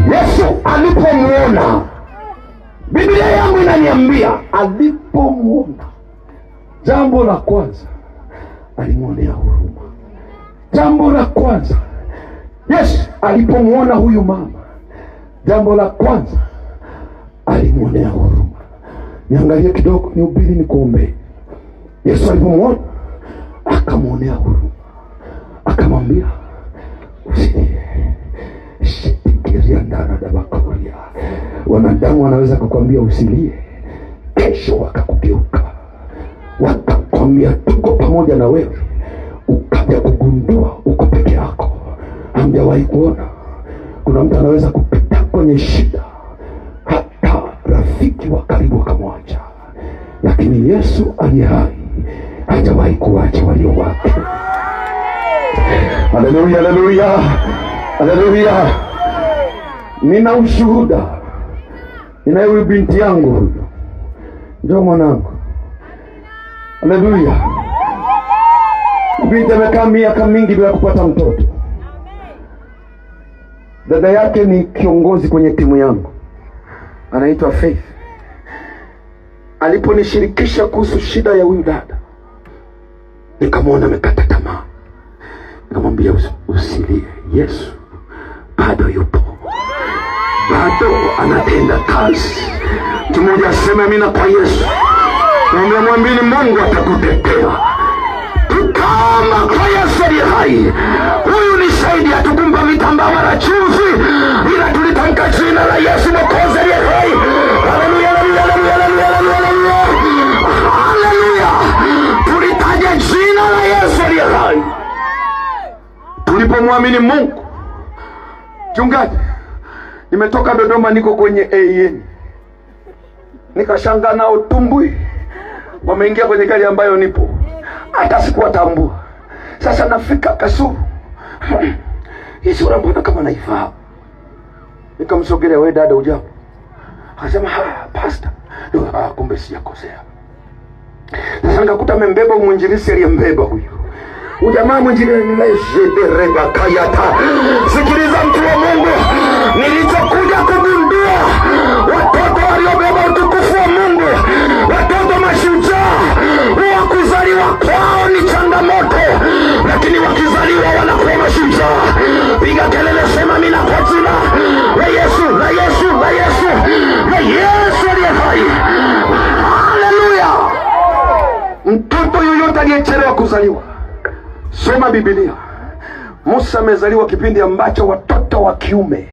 Yesu alipomuona, Biblia yangu inaniambia alipomuona, jambo la kwanza alimuonea huruma. Jambo la kwanza, Yesu alipomuona huyu mama, jambo la kwanza alimuonea huruma. Niangalie kidogo, nihubiri, nikuombe. Yesu alipomuona akamuonea huruma, akamwambia usilie. Shitikiria ndara dabakaria. Wanadamu wanaweza kukwambia usilie, kesho wakakugeuka, wakakwambia tuko pamoja na wewe, ukaja kugundua uko peke yako. Hamjawahi kuona kuna mtu anaweza kupita kwenye shida, hata rafiki wa karibu akamwacha, lakini Yesu aliye hai hajawahi kuacha walio wake. Haleluya, haleluya, haleluya. Nina ushuhuda. Nina huyu binti yangu huyu. Njoo mwanangu. Haleluya. Binti amekaa miaka mingi bila kupata mtoto. Dada yake ni kiongozi kwenye timu yangu, anaitwa Faith. Aliponishirikisha kuhusu shida ya huyu dada, nikamwona amekata tamaa. Nikamwambia usilie, Yesu bado yupo, bado anatenda kazi. Tumoja aseme amina kwa Yesu. Mwambie Mungu atakutetea. Kama kwa Yesu aliye hai, huyu ni shahidi. Hatukumpa vitambaa wala chumvi, ila tulitamka jina la Yesu Mwokozi aliye hai. Haleluya, haleluya, haleluya, haleluya, haleluya, haleluya. Tulitaja jina la Yesu aliye hai tulipomwamini Mungu. Chungaji, nimetoka Dodoma, niko kwenye AN, nikashangaa nao tumbui wameingia kwenye gari ambayo nipo, hata sikuwatambua. Sasa nafika Kasulu, hii sura mbona kama naifahamu. Nikamsogelea, wewe dada ujambo? Akasema pastor. Kumbe sijakosea. Sasa nikakuta amembeba mwinjilisi aliyembeba huyu. Ujamaa mwinjilisi nilaishedereba kayata. Sikiliza mtu wa Mungu, nilichokuja kugundua, watoto waliobeba utukufu wa Mungu, watoto mashujaa, wa kuzaliwa kwao ni changamoto, lakini wakizaliwa wanakuwa mashujaa. Piga kelele, sema mimi kwa jina la Yesu, la Yesu, la Yesu, la Yesu aliye hai. Haleluya. Mtoto yoyote aliyechelewa kuzaliwa, soma Biblia. Musa amezaliwa kipindi ambacho watoto wa kiume